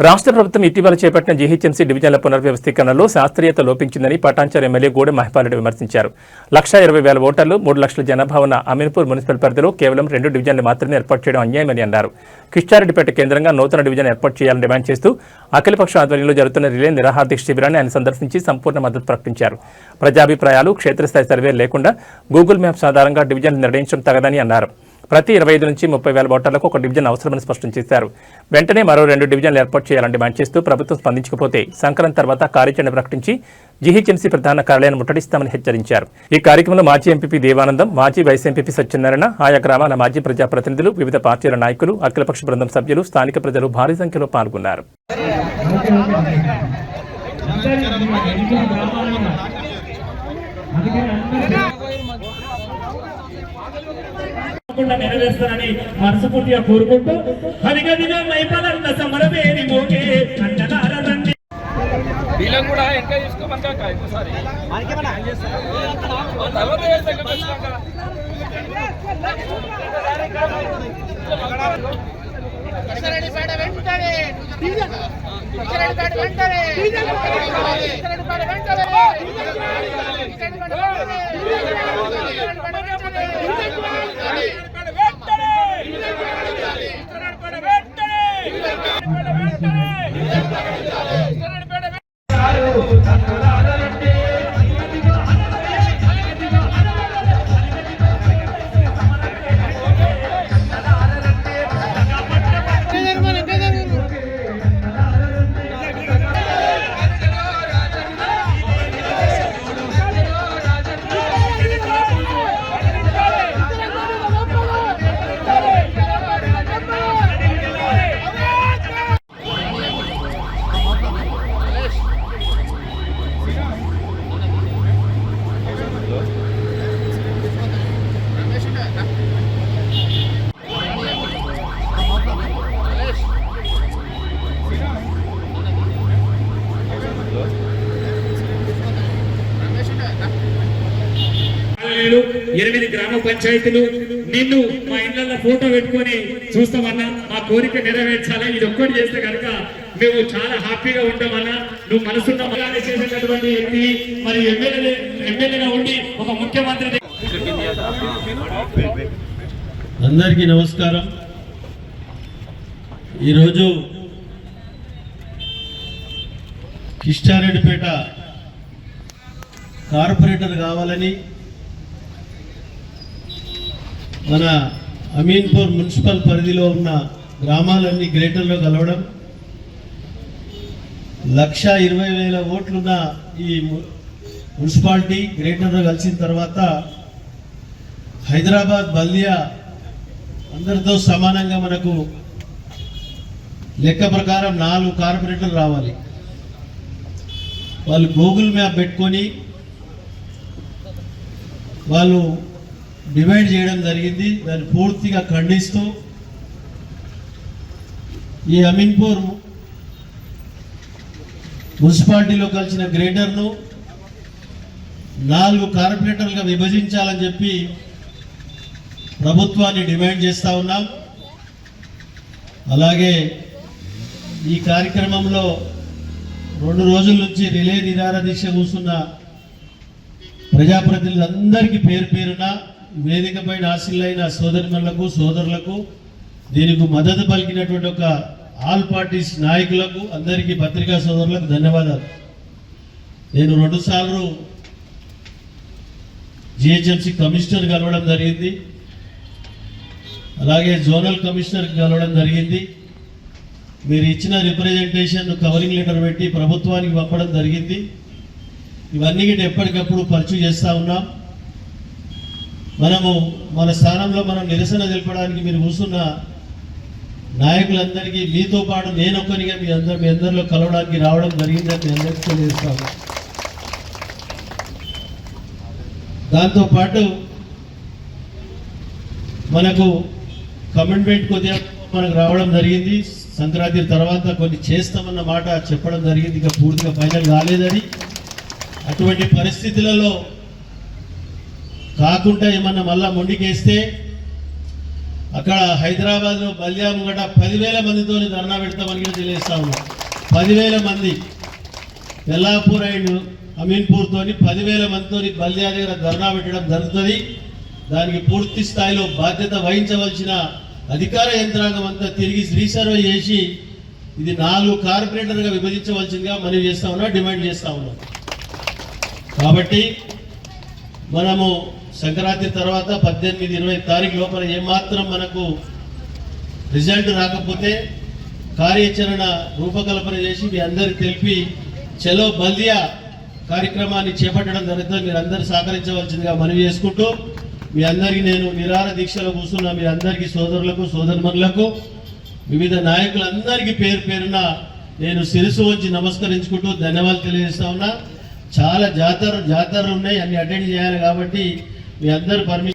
రాష్ట్ర ప్రభుత్వం ఇటీవల చేపట్టిన జీహెచ్ఎంసీ డివిజన్ల పునర్వ్యవస్థీకరణలో శాస్త్రీయత లోపించిందని పటాన్చెరు ఎమ్మెల్యే గూడెం మహిపాల్రెడ్డి విమర్శించారు. 1,20,000 ఓటర్లు 3 లక్షల జనాభా ఉన్న అమీన్పూర్ మున్సిపల్ పరిధిలో కేవలం 2 డివిజన్లు మాత్రమే ఏర్పాటు చేయడం అన్యాయమని అన్నారు. కిష్టారెడ్డిపేట కేంద్రంగా నూతన డివిజన్ ఏర్పాటు చేయాలని డిమాండ్ చేస్తూ అఖిలపక్షం ఆధ్వర్యంలో జరుగుతున్న రిలే నిరాహారదీక్ష శిబిరాన్ని ఆయన సందర్శించి సంపూర్ణ మద్దతు ప్రకటించారు. ప్రజాభిప్రాయాలు, క్షేత్రస్థాయి సర్వేలు లేకుండా గూగుల్ మ్యాప్స్ ఆధారంగా డివిజన్లు నిర్ణయించడం తగదని అన్నారు. ప్రతి 25 నుంచి 30,000 ఓటర్లకు ఒక డివిజన్ అవసరమని స్పష్టం చేశారు. వెంటనే మరో 2 డివిజన్లు ఏర్పాటు చేయాలని డిమాండ్ చేస్తూ ప్రభుత్వం స్పందించకపోతే సంక్రాంతి తర్వాత కార్యాచరణ ప్రకటించి జీహెచ్ఎంసీ ప్రధాన కార్యాలయాన్ని ముట్టడిస్తామని హెచ్చరించారు. ఈ కార్యక్రమంలో మాజీ ఎంపీపీ దేవానందం, మాజీ వైస్ ఎంపీపీ సత్యనారాయణ, ఆయా గ్రామాల మాజీ ప్రజాప్రతినిధులు, వివిధ పార్టీల నాయకులు, అఖిలపక్ష బృందం సభ్యులు, స్థానిక ప్రజలు భారీ సంఖ్యలో పాల్గొన్నారు. నెరవేర్స్తానని మనస్ఫూర్తిగా కోరుకుంటూ అదిగదిగా మైపాలన్న సమరవేరి మోగే అన్నదారదండి వీళ్ళని కూడా ఎంకరేజ్ చేసుకోమని ఇంకోసారి ఎనిమిది గ్రామ పంచాయతీలు నిన్ను మా ఇళ్లలో ఫోటో పెట్టుకొని చూస్తామన్నా, మా కోరిక నెరవేర్చాలి. ఇది ఒక్కటి చేస్తే కనుక మేము చాలా హ్యాపీగా ఉంటామన్నా. నువ్వు మనసున్న మగానే చేసేటటువంటి వ్యక్తి, మరి ఎమ్మెల్యేగా ఉండి ఒక ముఖ్యమంత్రి. అందరికీ నమస్కారం. ఈరోజు కిష్టారెడ్డిపేట కార్పొరేటర్ కావాలని మన అమీన్పూర్ మున్సిపల్ పరిధిలో ఉన్న గ్రామాలన్నీ గ్రేటర్లో కలవడం, 1,20,000 ఓట్లున్న ఈ మున్సిపాలిటీ గ్రేటర్లో కలిసిన తర్వాత హైదరాబాద్ బల్దియా అందరితో సమానంగా మనకు లెక్క ప్రకారం 4 కార్పొరేటర్లు రావాలి. వాళ్ళు గూగుల్ మ్యాప్ పెట్టుకొని వాళ్ళు డివైడ్ చేయడం జరిగింది. దాన్ని పూర్తిగా ఖండిస్తూ ఈ అమీన్పూర్ మున్సిపాలిటీలో కలిసిన గ్రేటర్ను 4 కార్పొరేటర్లుగా విభజించాలని చెప్పి ప్రభుత్వాన్ని డిమాండ్ చేస్తూ ఉన్నాం. అలాగే ఈ కార్యక్రమంలో 2 రోజుల నుంచి రిలే నిరాహారదీక్ష కూర్చున్న ప్రజాప్రతినిధులందరికీ పేరు పేరున వేదిక పైన ఆశీలైన సోదరిమణులకు, సోదరులకు, దీనికి మద్దతు పలికినటువంటి ఒక ఆల్ పార్టీస్ నాయకులకు, అందరికీ పత్రికా సోదరులకు ధన్యవాదాలు. నేను 2 సార్లు జిహెచ్ఎంసీ కమిషనర్ కలవడం జరిగింది, అలాగే జోనల్ కమిషనర్ కలవడం జరిగింది. మీరు ఇచ్చిన రిప్రజెంటేషన్ కవరింగ్ లెటర్ పెట్టి ప్రభుత్వానికి పంపడం జరిగింది. ఇవన్నీ ఎప్పటికప్పుడు పరిచయం చేస్తూ ఉన్నాం. మనము మన స్థానంలో మనం నిరసన తెలపడానికి మీరు కూర్చున్న నాయకులందరికీ మీతో పాటు నేనొక్కనిగా మీ అందరిలో కలవడానికి రావడం జరిగిందని మీ అందరికీ తెలియజేస్తాను. దాంతోపాటు మనకు కమిట్మెంట్ కొద్దిగా మనకు రావడం జరిగింది. సంక్రాంతి తర్వాత కొన్ని చేస్తామన్న మాట చెప్పడం జరిగింది, ఇక పూర్తిగా ఫైనల్ కాలేదని. అటువంటి పరిస్థితులలో కాకుండా ఏమన్నా మళ్ళా మొండికేస్తే అక్కడ హైదరాబాద్లో బల్యా ముంగట 10,000 మందితో ధర్నా పెడతామని కూడా తెలియజేస్తా ఉన్నాం. 10,000 మంది ఎల్లాపూర్ అండ్ అమీన్పూర్ తోని 10,000 మందితో బల్యా దగ్గర ధర్నా పెట్టడం జరుగుతుంది. దానికి పూర్తి స్థాయిలో బాధ్యత వహించవలసిన అధికార యంత్రాంగం అంతా తిరిగి రీసర్వే చేసి ఇది 4 కార్పొరేటర్గా విభజించవలసిందిగా మనవి చేస్తా ఉన్నా, డిమాండ్ చేస్తా ఉన్నాం. కాబట్టి మనము సంక్రాంతి తర్వాత 18-20 తారీఖు లోపల ఏమాత్రం మనకు రిజల్ట్ రాకపోతే కార్యాచరణ రూపకల్పన చేసి మీ అందరికి తెలిపి చలో బల్దియా కార్యక్రమాన్ని చేపట్టడం జరుగుతుంది. మీరు అందరూ సహకరించవలసిందిగా మనవి చేసుకుంటూ మీ అందరికీ నేను నిరాహార దీక్షలో కూర్చున్న మీ అందరికీ సోదరులకు సోదరుమణులకు వివిధ నాయకులందరికీ పేరు పేరున నేను శిరస్సు వచ్చి నమస్కరించుకుంటూ ధన్యవాదాలు తెలియజేస్తా ఉన్నా. చాలా జాతరలు ఉన్నాయి, అన్ని అటెండ్ చేయాలి కాబట్టి మీ అందరు పర్మిషన్